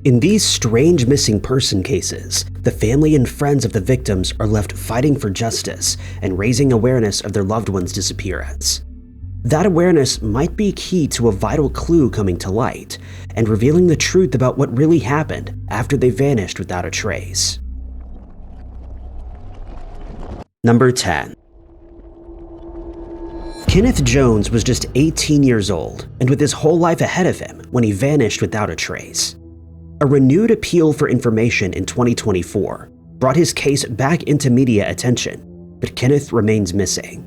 In these strange missing person cases, the family and friends of the victims are left fighting for justice and raising awareness of their loved one's disappearance. That awareness might be key to a vital clue coming to light and revealing the truth about what really happened after they vanished without a trace. Number 10. Kenneth Jones was just 18 years old and with his whole life ahead of him when he vanished without a trace. A renewed appeal for information in 2024 brought his case back into media attention, but Kenneth remains missing.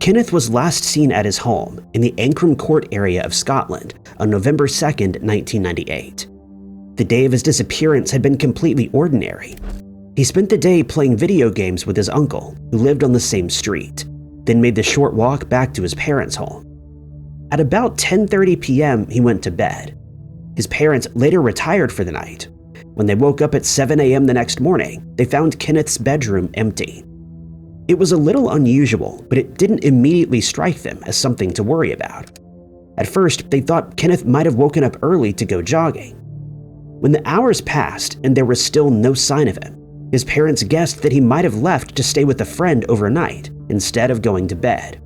Kenneth was last seen at his home in the Ancram Court area of Scotland on November 2, 1998. The day of his disappearance had been completely ordinary. He spent the day playing video games with his uncle, who lived on the same street, then made the short walk back to his parents' home. At about 10:30 p.m., he went to bed. His parents later retired for the night. When they woke up at 7 a.m. the next morning, they found Kenneth's bedroom empty. It was a little unusual, but it didn't immediately strike them as something to worry about. At first, they thought Kenneth might have woken up early to go jogging. When the hours passed and there was still no sign of him, his parents guessed that he might have left to stay with a friend overnight instead of going to bed.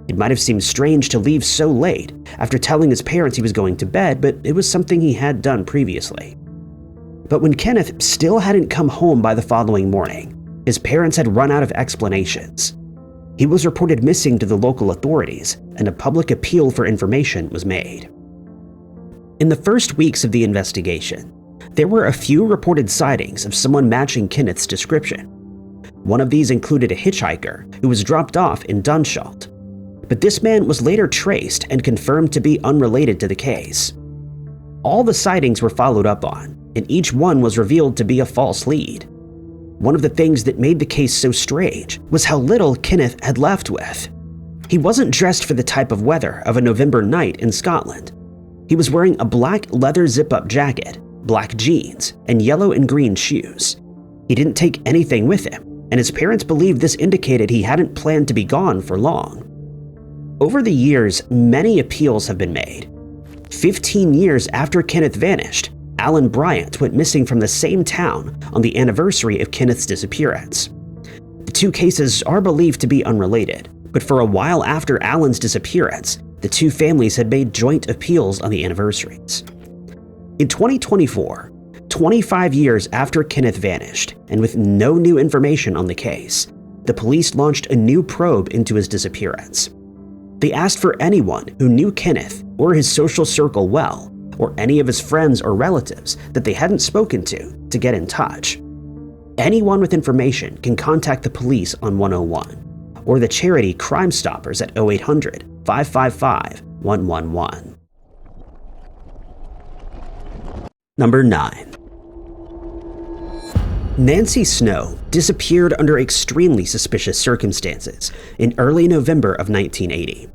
It might have seemed strange to leave so late after telling his parents he was going to bed, but it was something he had done previously. But when Kenneth still hadn't come home by the following morning, his parents had run out of explanations. He was reported missing to the local authorities, and a public appeal for information was made. In the first weeks of the investigation, there were a few reported sightings of someone matching Kenneth's description. One of these included a hitchhiker who was dropped off in Dunshaugh, but this man was later traced and confirmed to be unrelated to the case. All the sightings were followed up on, and each one was revealed to be a false lead. One of the things that made the case so strange was how little Kenneth had left with. He wasn't dressed for the type of weather of a November night in Scotland. He was wearing a black leather zip-up jacket, black jeans, and yellow and green shoes. He didn't take anything with him, and his parents believed this indicated he hadn't planned to be gone for long. Over the years, many appeals have been made. 15 years after Kenneth vanished, Alan Bryant went missing from the same town on the anniversary of Kenneth's disappearance. The two cases are believed to be unrelated, but for a while after Alan's disappearance, the two families had made joint appeals on the anniversaries. In 2024, 25 years after Kenneth vanished, and with no new information on the case, the police launched a new probe into his disappearance. They asked for anyone who knew Kenneth or his social circle well, or any of his friends or relatives that they hadn't spoken to get in touch. Anyone with information can contact the police on 101, or the charity Crime Stoppers at 0800-555-111. Number 9. Nancy Snow disappeared under extremely suspicious circumstances in early November of 1980.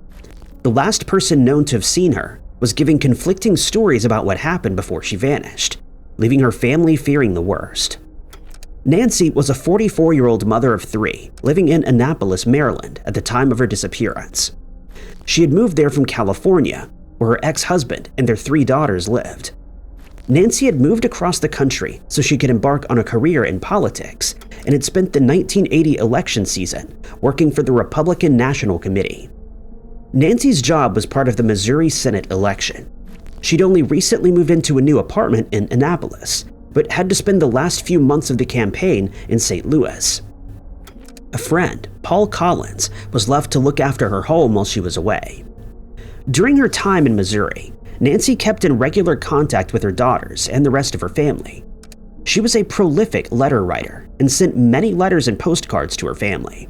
The last person known to have seen her was giving conflicting stories about what happened before she vanished, leaving her family fearing the worst. Nancy was a 44-year-old mother of 3 living in Annapolis, Maryland at the time of her disappearance. She had moved there from California, where her ex-husband and their 3 daughters lived. Nancy had moved across the country so she could embark on a career in politics and had spent the 1980 election season working for the Republican National Committee. Nancy's job was part of the Missouri Senate election. She'd only recently moved into a new apartment in Annapolis, but had to spend the last few months of the campaign in St. Louis. A friend, Paul Collins, was left to look after her home while she was away. During her time in Missouri, Nancy kept in regular contact with her daughters and the rest of her family. She was a prolific letter writer and sent many letters and postcards to her family.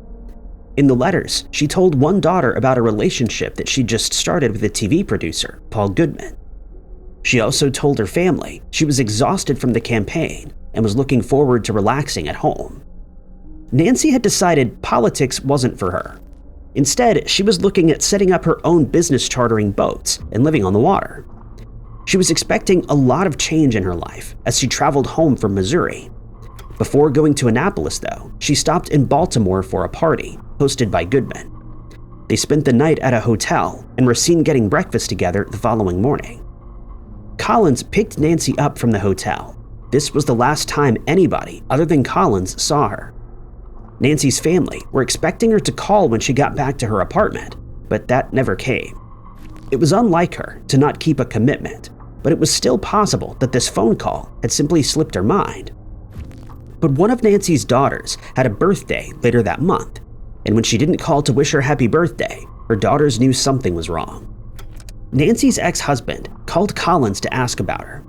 In the letters, she told one daughter about a relationship that she'd just started with a TV producer, Paul Goodman. She also told her family she was exhausted from the campaign and was looking forward to relaxing at home. Nancy had decided politics wasn't for her. Instead, she was looking at setting up her own business chartering boats and living on the water. She was expecting a lot of change in her life as she traveled home from Missouri. Before going to Annapolis, though, she stopped in Baltimore for a party hosted by Goodman. They spent the night at a hotel and were seen getting breakfast together the following morning. Collins picked Nancy up from the hotel. This was the last time anybody other than Collins saw her. Nancy's family were expecting her to call when she got back to her apartment, but that never came. It was unlike her to not keep a commitment, but it was still possible that this phone call had simply slipped her mind. But one of Nancy's daughters had a birthday later that month, and when she didn't call to wish her happy birthday, her daughters knew something was wrong. Nancy's ex-husband called Collins to ask about her.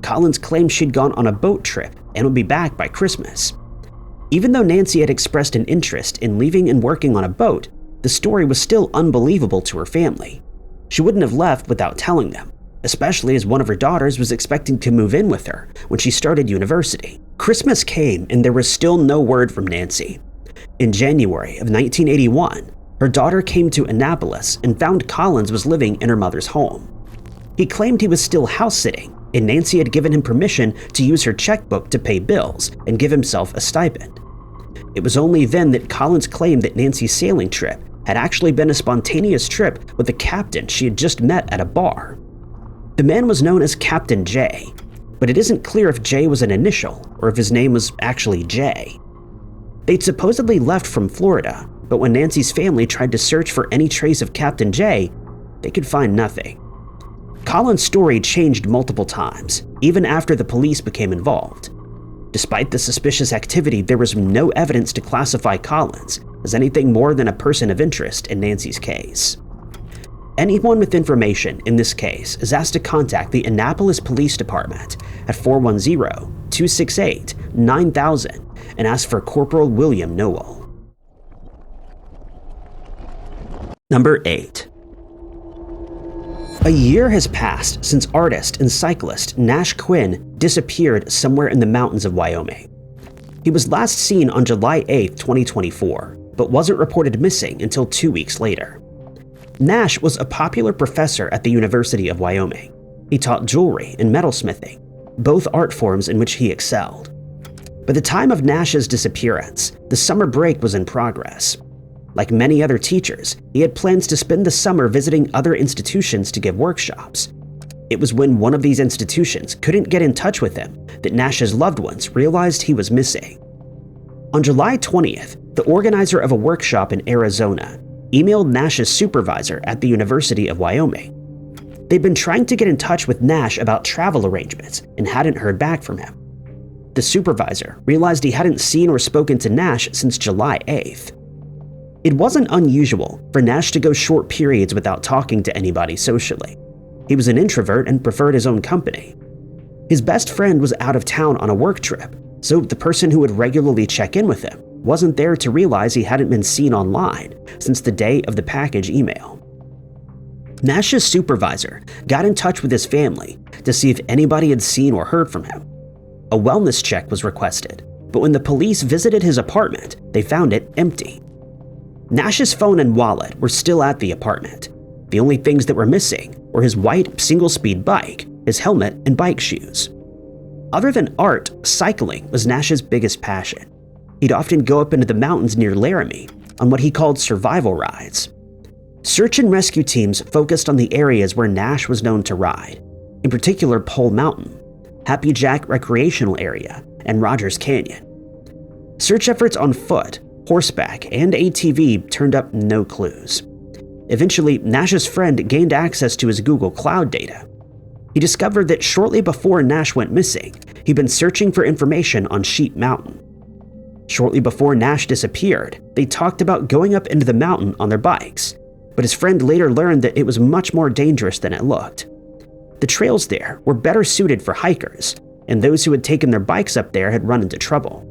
Collins claimed she'd gone on a boat trip and would be back by Christmas. Even though Nancy had expressed an interest in leaving and working on a boat, the story was still unbelievable to her family. She wouldn't have left without telling them, especially as one of her daughters was expecting to move in with her when she started university. Christmas came and there was still no word from Nancy. In January of 1981, her daughter came to Annapolis and found Collins was living in her mother's home. He claimed he was still house-sitting, and Nancy had given him permission to use her checkbook to pay bills and give himself a stipend. It was only then that Collins claimed that Nancy's sailing trip had actually been a spontaneous trip with a captain she had just met at a bar. The man was known as Captain J, but it isn't clear if J was an initial or if his name was actually J. They'd supposedly left from Florida, but when Nancy's family tried to search for any trace of Captain J, they could find nothing. Collins' story changed multiple times, even after the police became involved. Despite the suspicious activity, there was no evidence to classify Collins as anything more than a person of interest in Nancy's case. Anyone with information in this case is asked to contact the Annapolis Police Department at 410-268-9000 and ask for Corporal William Nowell. Number 8. A year has passed since artist and cyclist Nash Quinn disappeared somewhere in the mountains of Wyoming. He was last seen on July 8, 2024, but wasn't reported missing until 2 weeks later. Nash was a popular professor at the University of Wyoming. He taught jewelry and metalsmithing, both art forms in which he excelled. By the time of Nash's disappearance, the summer break was in progress. Like many other teachers, he had plans to spend the summer visiting other institutions to give workshops. It was when one of these institutions couldn't get in touch with him that Nash's loved ones realized he was missing. On July 20th, the organizer of a workshop in Arizona emailed Nash's supervisor at the University of Wyoming. They'd been trying to get in touch with Nash about travel arrangements and hadn't heard back from him. The supervisor realized he hadn't seen or spoken to Nash since July 8th. It wasn't unusual for Nash to go short periods without talking to anybody socially. He was an introvert and preferred his own company. His best friend was out of town on a work trip, so the person who would regularly check in with him wasn't there to realize he hadn't been seen online since the day of the package email. Nash's supervisor got in touch with his family to see if anybody had seen or heard from him. A wellness check was requested, but when the police visited his apartment, they found it empty. Nash's phone and wallet were still at the apartment. The only things that were missing were his white single-speed bike, his helmet, and bike shoes. Other than art, cycling was Nash's biggest passion. He'd often go up into the mountains near Laramie on what he called survival rides. Search and rescue teams focused on the areas where Nash was known to ride, in particular Pole Mountain, Happy Jack Recreational Area, and Rogers Canyon. Search efforts on foot, horseback, and ATV turned up no clues. Eventually, Nash's friend gained access to his Google Cloud data. He discovered that shortly before Nash went missing, he'd been searching for information on Sheep Mountain. Shortly before Nash disappeared, they talked about going up into the mountain on their bikes, but his friend later learned that it was much more dangerous than it looked. The trails there were better suited for hikers, and those who had taken their bikes up there had run into trouble.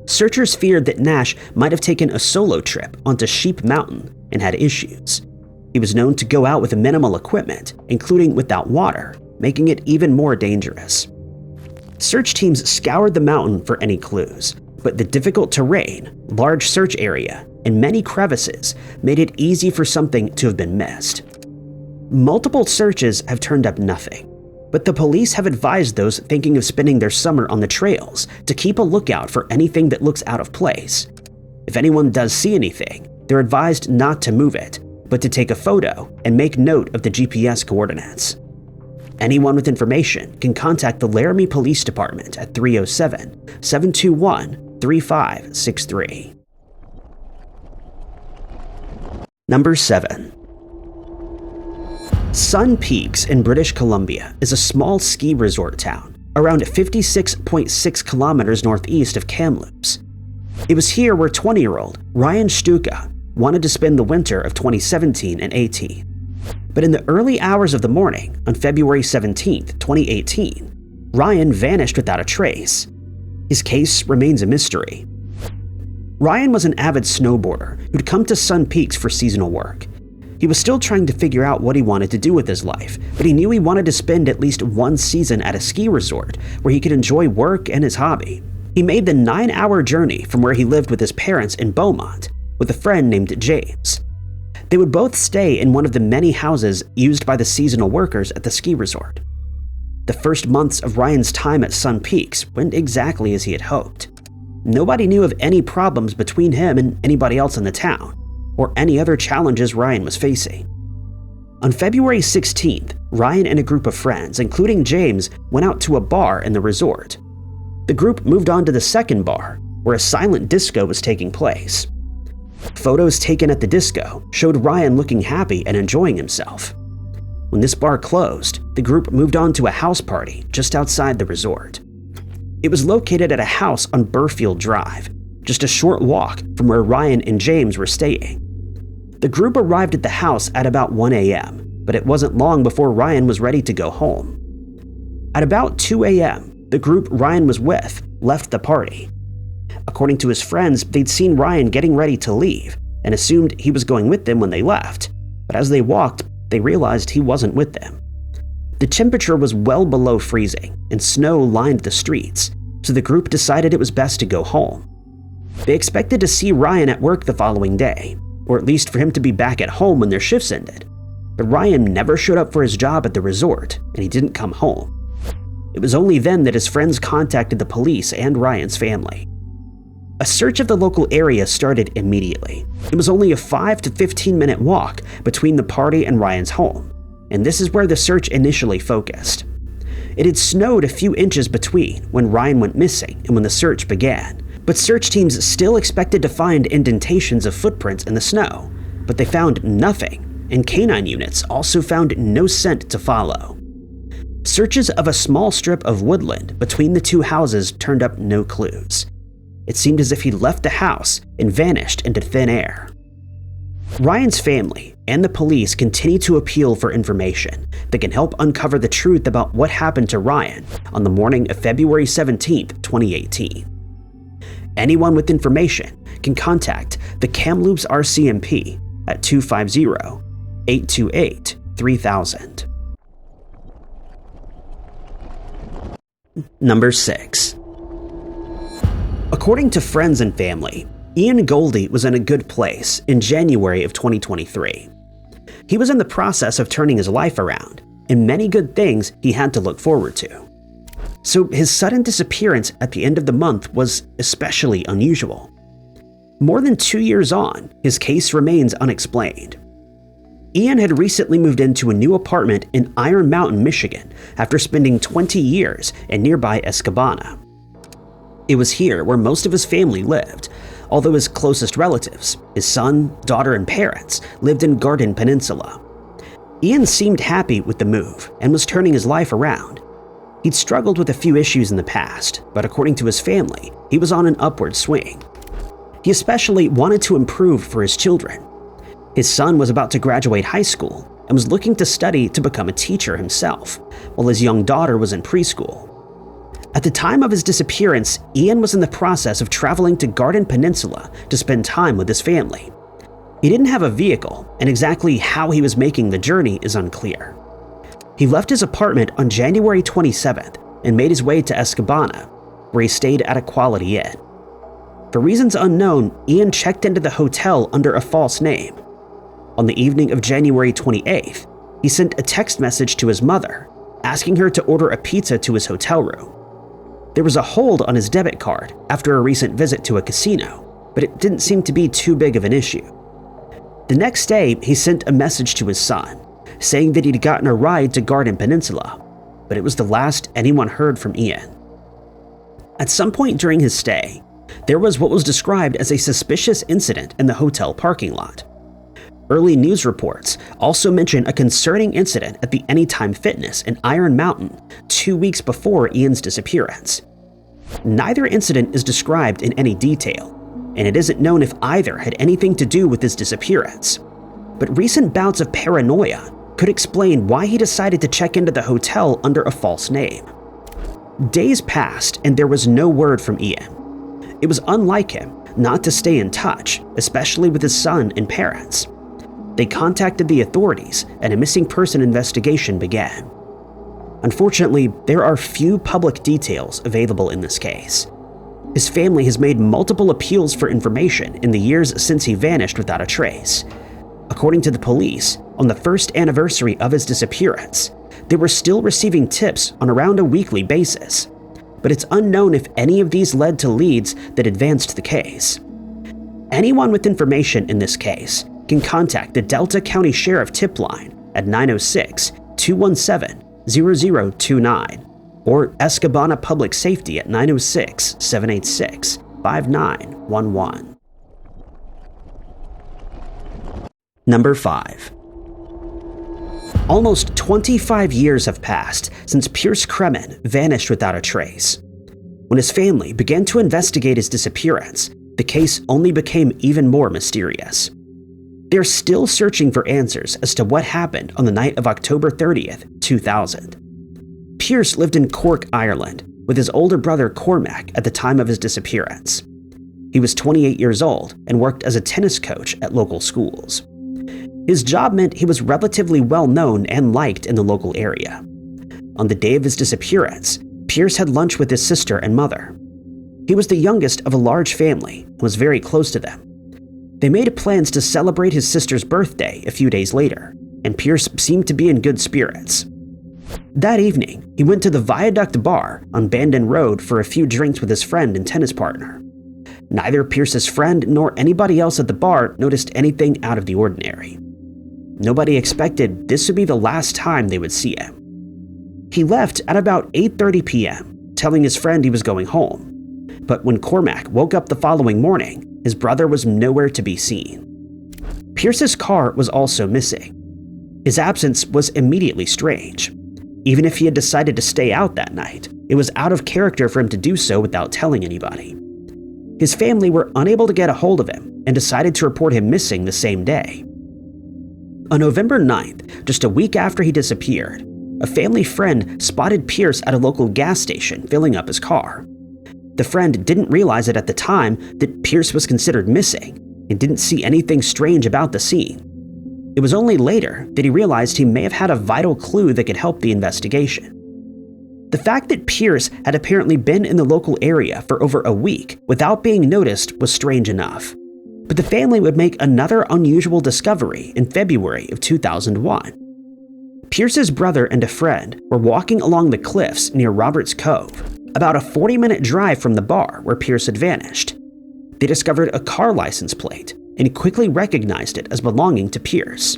Searchers feared that Nash might have taken a solo trip onto Sheep Mountain and had issues. He was known to go out with minimal equipment, including without water, making it even more dangerous. Search teams scoured the mountain for any clues, but the difficult terrain, large search area, and many crevices made it easy for something to have been missed. Multiple searches have turned up nothing, but the police have advised those thinking of spending their summer on the trails to keep a lookout for anything that looks out of place. If anyone does see anything, they're advised not to move it, but to take a photo and make note of the GPS coordinates. Anyone with information can contact the Laramie Police Department at 307-721-3563. Number 7. Sun Peaks in British Columbia is a small ski resort town around 56.6 kilometers northeast of Kamloops. It was here where 20-year-old Ryan Stuka wanted to spend the winter of 2017 and 18. But in the early hours of the morning on February 17, 2018, Ryan vanished without a trace. His case remains a mystery. Ryan was an avid snowboarder who'd come to Sun Peaks for seasonal work. He was still trying to figure out what he wanted to do with his life, but he knew he wanted to spend at least one season at a ski resort where he could enjoy work and his hobby. He made the 9-hour journey from where he lived with his parents in Beaumont with a friend named James. They would both stay in one of the many houses used by the seasonal workers at the ski resort. The first months of Ryan's time at Sun Peaks went exactly as he had hoped. Nobody knew of any problems between him and anybody else in the town, or any other challenges Ryan was facing. On February 16th, Ryan and a group of friends, including James, went out to a bar in the resort. The group moved on to the second bar, where a silent disco was taking place. Photos taken at the disco showed Ryan looking happy and enjoying himself. When this bar closed, the group moved on to a house party just outside the resort. It was located at a house on Burfield Drive, just a short walk from where Ryan and James were staying. The group arrived at the house at about 1 a.m., but it wasn't long before Ryan was ready to go home. At about 2 a.m., the group Ryan was with left the party. According to his friends, they'd seen Ryan getting ready to leave and assumed he was going with them when they left, but as they walked, they realized he wasn't with them. The temperature was well below freezing and snow lined the streets, so the group decided it was best to go home. They expected to see Ryan at work the following day, or at least for him to be back at home when their shifts ended. But Ryan never showed up for his job at the resort, and he didn't come home. It was only then that his friends contacted the police and Ryan's family. A search of the local area started immediately. It was only a 5 to 15-minute walk between the party and Ryan's home, and this is where the search initially focused. It had snowed a few inches between when Ryan went missing and when the search began, but search teams still expected to find indentations of footprints in the snow, but they found nothing, and canine units also found no scent to follow. Searches of a small strip of woodland between the two houses turned up no clues. It seemed as if he left the house and vanished into thin air. Ryan's family and the police continue to appeal for information that can help uncover the truth about what happened to Ryan on the morning of February 17, 2018. Anyone with information can contact the Kamloops RCMP at 250-828-3000. Number 6. According to friends and family, Goldie was in a good place in January of 2023. He was in the process of turning his life around, and many good things he had to look forward to. So his sudden disappearance at the end of the month was especially unusual. More than 2 years on, his case remains unexplained. Ian had recently moved into a new apartment in Iron Mountain, Michigan, after spending 20 years in nearby Escanaba. It was here where most of his family lived, although his closest relatives, his son, daughter, and parents, lived in Garden Peninsula. Ian seemed happy with the move and was turning his life around. He'd struggled with a few issues in the past, but according to his family, he was on an upward swing. He especially wanted to improve for his children. His son was about to graduate high school and was looking to study to become a teacher himself, while his young daughter was in preschool. At the time of his disappearance, Ian was in the process of traveling to Garden Peninsula to spend time with his family. He didn't have a vehicle, and exactly how he was making the journey is unclear. He left his apartment on January 27th and made his way to Escanaba, where he stayed at a Quality Inn. For reasons unknown, Ian checked into the hotel under a false name. On the evening of January 28th, he sent a text message to his mother, asking her to order a pizza to his hotel room. There was a hold on his debit card after a recent visit to a casino, but it didn't seem to be too big of an issue. The next day, he sent a message to his son, saying that he'd gotten a ride to Garden Peninsula but it was the last anyone heard from Ian. At some point during his stay, there was what was described as a suspicious incident in the hotel parking lot. Early news reports also mention a concerning incident at the Anytime Fitness in Iron Mountain 2 weeks before Ian's disappearance. Neither incident is described in any detail, and it isn't known if either had anything to do with his disappearance. But recent bouts of paranoia could explain why he decided to check into the hotel under a false name. Days passed and there was no word from Ian. It was unlike him not to stay in touch, especially with his son and parents. They contacted the authorities and a missing person investigation began. Unfortunately, there are few public details available in this case. His family has made multiple appeals for information in the years since he vanished without a trace. According to the police, on the first anniversary of his disappearance, they were still receiving tips on around a weekly basis, but it's unknown if any of these led to leads that advanced the case. Anyone with information in this case can contact the Delta County Sheriff tip line at 906-217-0029 or Escabana Public Safety at 906-786-5911. Number 5. Almost 25 years have passed since Pierce Kreman vanished without a trace. When his family began to investigate his disappearance, the case only became even more mysterious. They're still searching for answers as to what happened on the night of October 30th, 2000. Pierce lived in Cork, Ireland, with his older brother Cormac at the time of his disappearance. He was 28 years old and worked as a tennis coach at local schools. His job meant he was relatively well known and liked in the local area. On the day of his disappearance, Pierce had lunch with his sister and mother. He was the youngest of a large family and was very close to them. They made plans to celebrate his sister's birthday a few days later, and Pierce seemed to be in good spirits. That evening, he went to the Viaduct Bar on Bandon Road for a few drinks with his friend and tennis partner. Neither Pierce's friend nor anybody else at the bar noticed anything out of the ordinary. Nobody expected this would be the last time they would see him. He left at about 8:30 p.m., telling his friend he was going home. But when Cormac woke up the following morning, his brother was nowhere to be seen. Pierce's car was also missing. His absence was immediately strange. Even if he had decided to stay out that night, it was out of character for him to do so without telling anybody. His family were unable to get a hold of him and decided to report him missing the same day. On November 9th, just a week after he disappeared, a family friend spotted Pierce at a local gas station filling up his car. The friend didn't realize it at the time that Pierce was considered missing and didn't see anything strange about the scene. It was only later that he realized he may have had a vital clue that could help the investigation. The fact that Pierce had apparently been in the local area for over a week without being noticed was strange enough. But the family would make another unusual discovery in February of 2001. Pierce's brother and a friend were walking along the cliffs near Roberts Cove, about a 40-minute drive from the bar where Pierce had vanished. They discovered a car license plate and quickly recognized it as belonging to Pierce.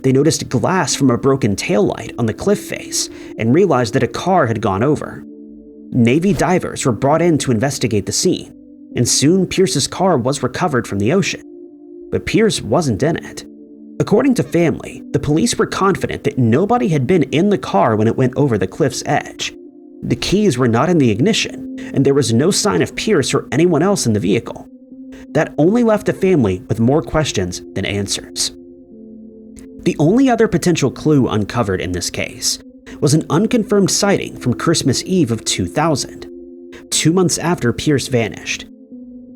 They noticed glass from a broken taillight on the cliff face and realized that a car had gone over. Navy divers were brought in to investigate the scene, and soon Pierce's car was recovered from the ocean. But Pierce wasn't in it. According to family, the police were confident that nobody had been in the car when it went over the cliff's edge. The keys were not in the ignition, and there was no sign of Pierce or anyone else in the vehicle. That only left the family with more questions than answers. The only other potential clue uncovered in this case was an unconfirmed sighting from Christmas Eve of 2000, 2 months after Pierce vanished.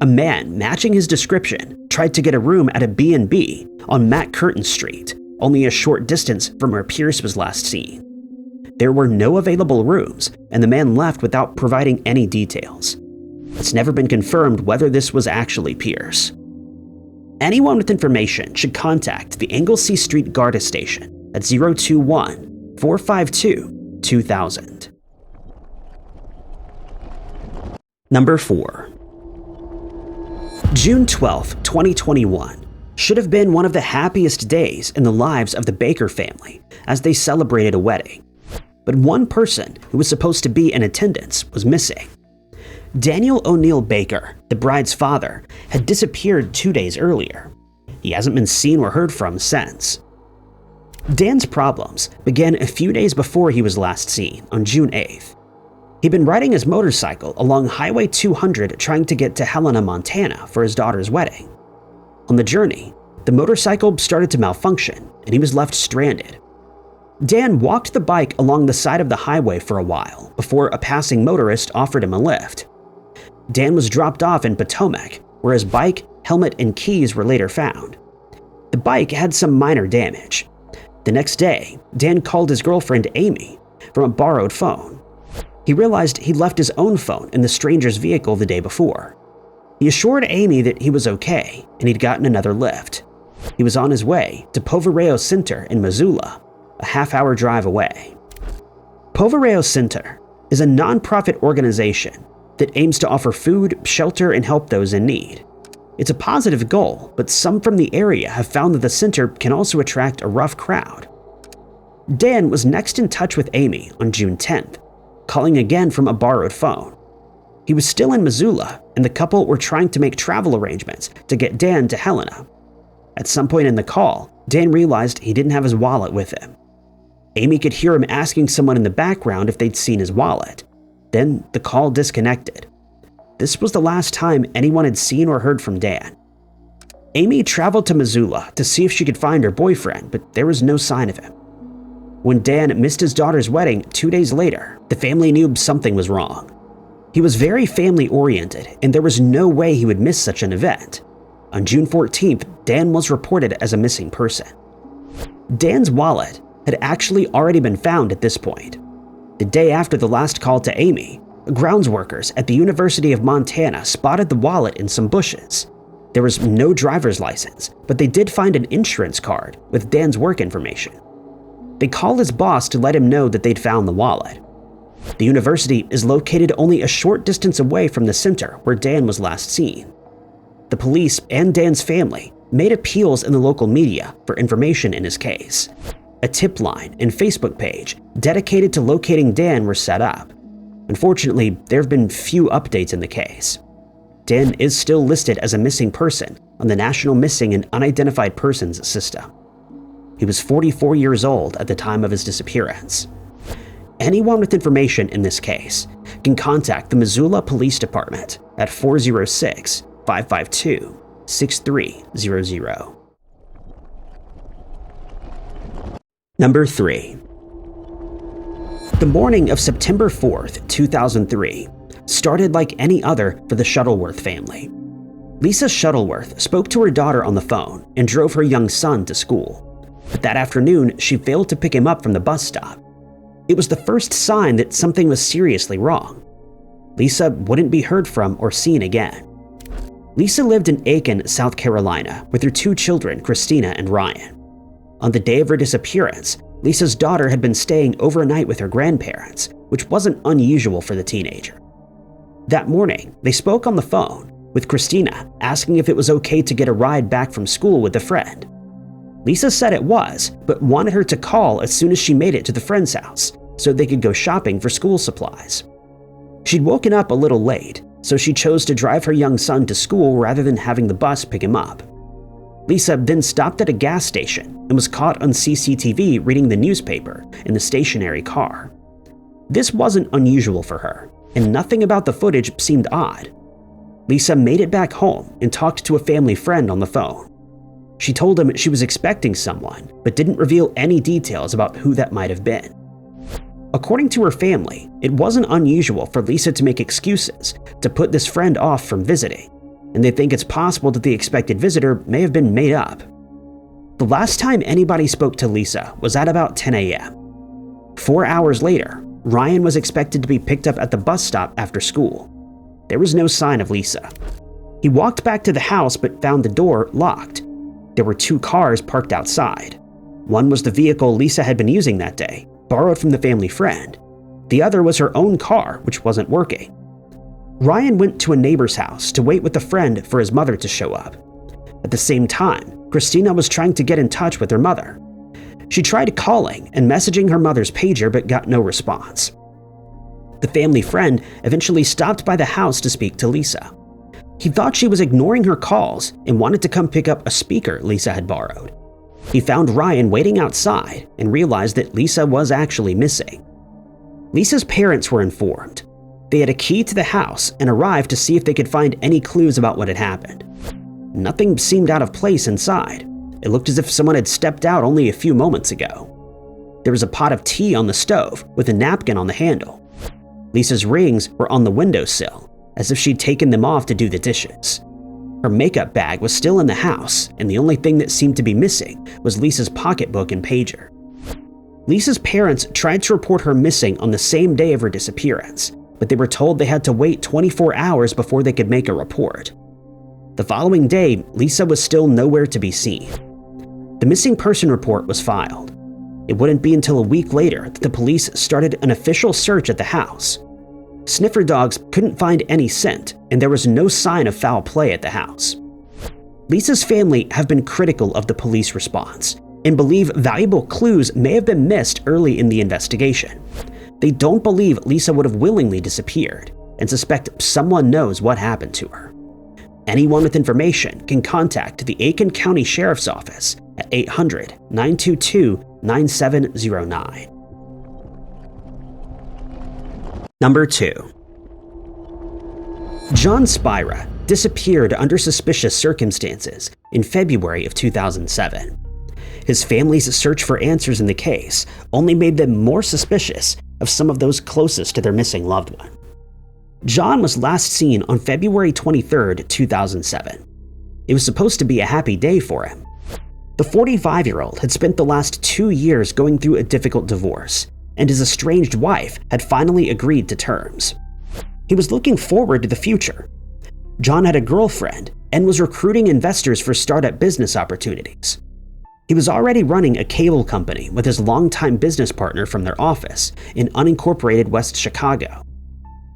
A man matching his description tried to get a room at a B&B on Matt Curtin Street, only a short distance from where Pierce was last seen. There were no available rooms, and the man left without providing any details. It's never been confirmed whether this was actually Pierce. Anyone with information should contact the Anglesey Street Garda Station at 021-452-2000. Number 4. June 12, 2021 should have been one of the happiest days in the lives of the Baker family as they celebrated a wedding. but one person who was supposed to be in attendance was missing. Daniel ONeal Baker, the bride's father, had disappeared 2 days earlier. He hasn't been seen or heard from since. Dan's problems began a few days before he was last seen, on June 8th. He'd been riding his motorcycle along Highway 200 trying to get to Helena, Montana for his daughter's wedding. On the journey, the motorcycle started to malfunction and he was left stranded. Dan walked the bike along the side of the highway for a while before a passing motorist offered him a lift. Dan was dropped off in Bethonie, where his bike, helmet, and keys were later found. The bike had some minor damage. The next day, Dan called his girlfriend Amy from a borrowed phone. He realized he'd left his own phone in the stranger's vehicle the day before. He assured Amy that he was okay and he'd gotten another lift. He was on his way to Povereo Center in Missoula, a half-hour drive away. Povereo Center is a non-profit organization that aims to offer food, shelter, and help those in need. It's a positive goal, but some from the area have found that the center can also attract a rough crowd. Dan was next in touch with Amy on June 10th, calling again from a borrowed phone. He was still in Missoula, and the couple were trying to make travel arrangements to get Dan to Helena. At some point in the call, Dan realized he didn't have his wallet with him. Amy could hear him asking someone in the background if they'd seen his wallet. Then the call disconnected. This was the last time anyone had seen or heard from Dan. Amy traveled to Missoula to see if she could find her boyfriend, but there was no sign of him. When Dan missed his daughter's wedding 2 days later, the family knew something was wrong. He was very family-oriented, and there was no way he would miss such an event. On June 14th, Dan was reported as a missing person. Dan's wallet had actually already been found at this point. The day after the last call to Amy, grounds workers at the University of Montana spotted the wallet in some bushes. There was no driver's license, but they did find an insurance card with Dan's work information. They called his boss to let him know that they'd found the wallet. The university is located only a short distance away from the center where Dan was last seen. The police and Dan's family made appeals in the local media for information in his case. A tip line and Facebook page dedicated to locating Dan were set up. Unfortunately, there have been few updates in the case. Dan is still listed as a missing person on the National Missing and Unidentified Persons system. He was 44 years old at the time of his disappearance. Anyone with information in this case can contact the Missoula Police Department at 406-552-6300. Number 3. The morning of September 4th, 2003, started like any other for the Shuttleworth family. Lisa Shuttleworth spoke to her daughter on the phone and drove her young son to school. But that afternoon, she failed to pick him up from the bus stop. It was the first sign that something was seriously wrong. Lisa wouldn't be heard from or seen again. Lisa lived in Aiken, South Carolina, with her 2 children, Christina and Ryan. On the day of her disappearance, Lisa's daughter had been staying overnight with her grandparents, which wasn't unusual for the teenager. That morning, they spoke on the phone, with Christina asking if it was okay to get a ride back from school with a friend. Lisa said it was, but wanted her to call as soon as she made it to the friend's house so they could go shopping for school supplies. She'd woken up a little late, so she chose to drive her young son to school rather than having the bus pick him up. Lisa then stopped at a gas station and was caught on CCTV reading the newspaper in the stationary car. This wasn't unusual for her, and nothing about the footage seemed odd. Lisa made it back home and talked to a family friend on the phone. She told him she was expecting someone, but didn't reveal any details about who that might have been. According to her family, it wasn't unusual for Lisa to make excuses to put this friend off from visiting, and they think it's possible that the expected visitor may have been made up. The last time anybody spoke to Lisa was at about 10 a.m. 4 hours later, Ryan was expected to be picked up at the bus stop after school. There was no sign of Lisa. He walked back to the house but found the door locked. There were 2 cars parked outside. One was the vehicle Lisa had been using that day, borrowed from the family friend. The other was her own car, which wasn't working. Ryan went to a neighbor's house to wait with a friend for his mother to show up. At the same time, Christina was trying to get in touch with her mother. She tried calling and messaging her mother's pager but got no response. The family friend eventually stopped by the house to speak to Lisa. He thought she was ignoring her calls and wanted to come pick up a speaker Lisa had borrowed. He found Ryan waiting outside and realized that Lisa was actually missing. Lisa's parents were informed. They had a key to the house and arrived to see if they could find any clues about what had happened. Nothing seemed out of place inside. It looked as if someone had stepped out only a few moments ago. There was a pot of tea on the stove with a napkin on the handle. Lisa's rings were on the windowsill, as if she'd taken them off to do the dishes. Her makeup bag was still in the house, and the only thing that seemed to be missing was Lisa's pocketbook and pager. Lisa's parents tried to report her missing on the same day of her disappearance, but they were told they had to wait 24 hours before they could make a report. The following day, Lisa was still nowhere to be seen. The missing person report was filed. It wouldn't be until a week later that the police started an official search at the house. Sniffer dogs couldn't find any scent, and there was no sign of foul play at the house. Lisa's family have been critical of the police response and believe valuable clues may have been missed early in the investigation. They don't believe Lisa would have willingly disappeared and suspect someone knows what happened to her. Anyone with information can contact the Aiken County Sheriff's Office at 800-922-9709. Number 2. John Spyra disappeared under suspicious circumstances in February of 2007. His family's search for answers in the case only made them more suspicious of some of those closest to their missing loved one. John was last seen on February 23, 2007. It was supposed to be a happy day for him. The 45-year-old had spent the last 2 years going through a difficult divorce, and his estranged wife had finally agreed to terms. He was looking forward to the future. John had a girlfriend and was recruiting investors for startup business opportunities. He was already running a cable company with his longtime business partner from their office in unincorporated West Chicago.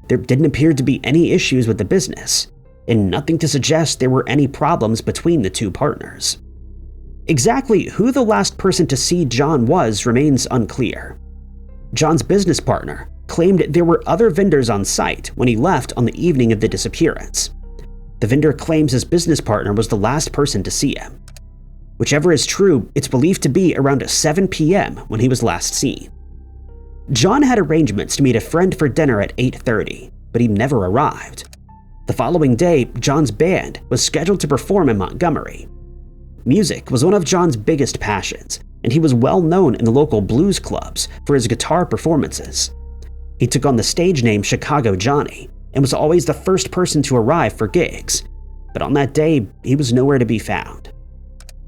There didn't appear to be any issues with the business, and nothing to suggest there were any problems between the two partners. Exactly who the last person to see John was remains unclear. John's business partner claimed there were other vendors on site when he left on the evening of the disappearance. The vendor claims his business partner was the last person to see him. Whichever is true, it's believed to be around 7 p.m. when he was last seen. John had arrangements to meet a friend for dinner at 8:30, but he never arrived. The following day, John's band was scheduled to perform in Montgomery. Music was one of John's biggest passions, and he was well known in the local blues clubs for his guitar performances. He took on the stage name Chicago Johnny and was always the first person to arrive for gigs, but on that day, he was nowhere to be found.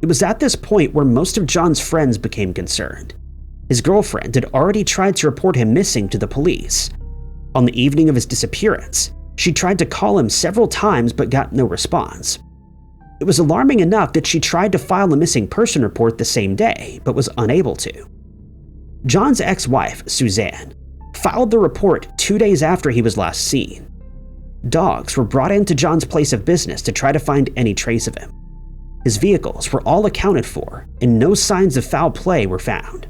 It was at this point where most of John's friends became concerned. His girlfriend had already tried to report him missing to the police. On the evening of his disappearance, she tried to call him several times but got no response. It was alarming enough that she tried to file a missing person report the same day, but was unable to. John's ex-wife, Suzanne, filed the report 2 days after he was last seen. Dogs were brought into John's place of business to try to find any trace of him. His vehicles were all accounted for, and no signs of foul play were found.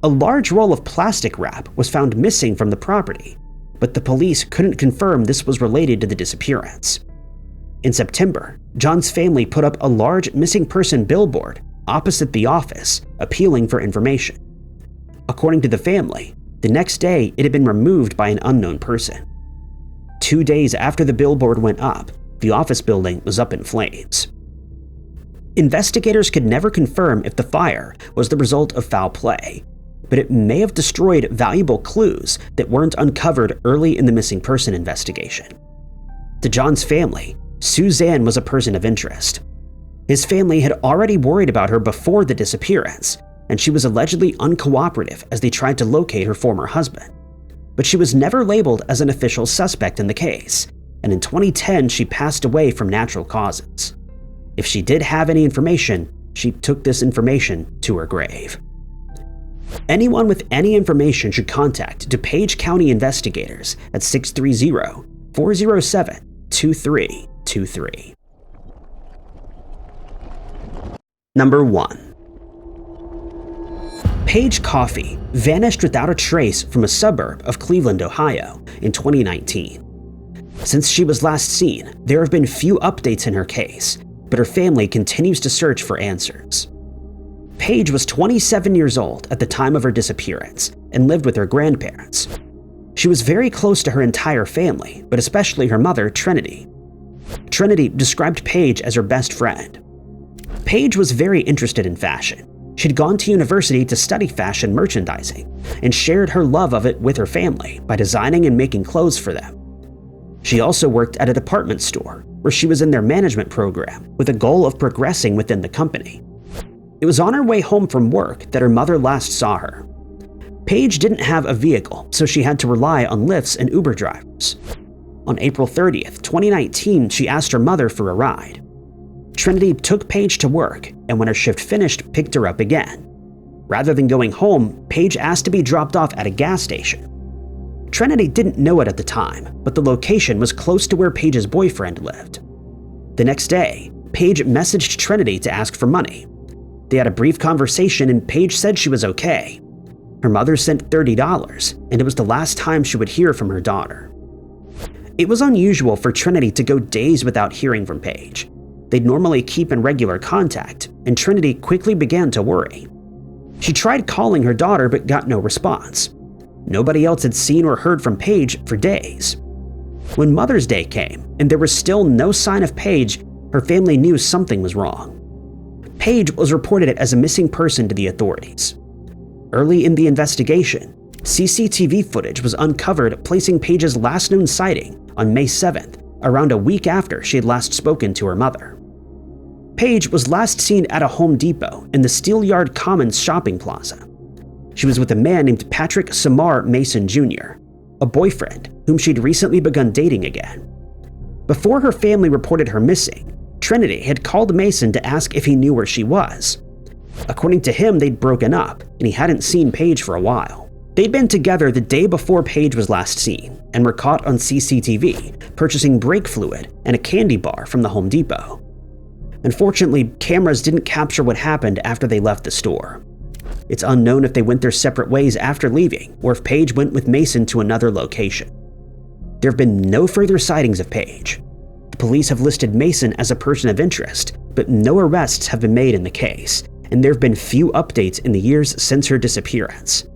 A large roll of plastic wrap was found missing from the property, but the police couldn't confirm this was related to the disappearance. In September, John's family put up a large missing person billboard opposite the office, appealing for information. According to the family, the next day it had been removed by an unknown person. 2 days after the billboard went up, the office building was up in flames. Investigators could never confirm if the fire was the result of foul play, but it may have destroyed valuable clues that weren't uncovered early in the missing person investigation. To John's family, Suzanne was a person of interest. His family had already worried about her before the disappearance, and she was allegedly uncooperative as they tried to locate her former husband. But she was never labeled as an official suspect in the case, and in 2010 she passed away from natural causes. If she did have any information, she took this information to her grave. Anyone with any information should contact DuPage County investigators at 630-407-2323. Number 1. Paige Coffee vanished without a trace from a suburb of Cleveland, Ohio in 2019. Since she was last seen, there have been few updates in her case, but her family continues to search for answers. Paige was 27 years old at the time of her disappearance and lived with her grandparents. She was very close to her entire family, but especially her mother, Trinity. Trinity described Paige as her best friend. Paige was very interested in fashion. She'd gone to university to study fashion merchandising and shared her love of it with her family by designing and making clothes for them. She also worked at a department store where she was in their management program with a goal of progressing within the company. It was on her way home from work that her mother last saw her. Paige didn't have a vehicle, so she had to rely on Lyfts and Uber drivers. On April 30th, 2019, she asked her mother for a ride. Trinity took Paige to work, and when her shift finished, picked her up again. Rather than going home, Paige asked to be dropped off at a gas station. Trinity didn't know it at the time, but the location was close to where Paige's boyfriend lived. The next day, Paige messaged Trinity to ask for money. They had a brief conversation and Paige said she was okay. Her mother sent $30, and it was the last time she would hear from her daughter. It was unusual for Trinity to go days without hearing from Paige. They'd normally keep in regular contact, and Trinity quickly began to worry. She tried calling her daughter but got no response. Nobody else had seen or heard from Paige for days. When Mother's Day came and there was still no sign of Paige, her family knew something was wrong. Paige was reported as a missing person to the authorities. Early in the investigation, CCTV footage was uncovered placing Paige's last known sighting on May 7th, around a week after she had last spoken to her mother. Paige was last seen at a Home Depot in the Steelyard Commons shopping plaza. She was with a man named Patrick Samar Mason Jr., a boyfriend whom she'd recently begun dating again. Before her family reported her missing, Trinity had called Mason to ask if he knew where she was. According to him, they'd broken up and he hadn't seen Paige for a while. They'd been together the day before Paige was last seen and were caught on CCTV purchasing brake fluid and a candy bar from the Home Depot. Unfortunately, cameras didn't capture what happened after they left the store. It's unknown if they went their separate ways after leaving or if Paige went with Mason to another location. There have been no further sightings of Paige. The police have listed Mason as a person of interest, but no arrests have been made in the case, and there have been few updates in the years since her disappearance.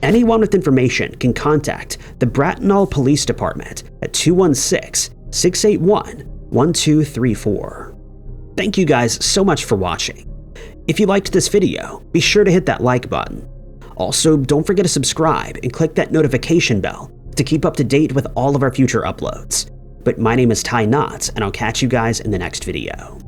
Anyone with information can contact the Bethonie Police Department at 216-681-1234. Thank you guys so much for watching. If you liked this video, be sure to hit that like button. Also, don't forget to subscribe and click that notification bell to keep up to date with all of our future uploads. But my name is Ty Knotts, and I'll catch you guys in the next video.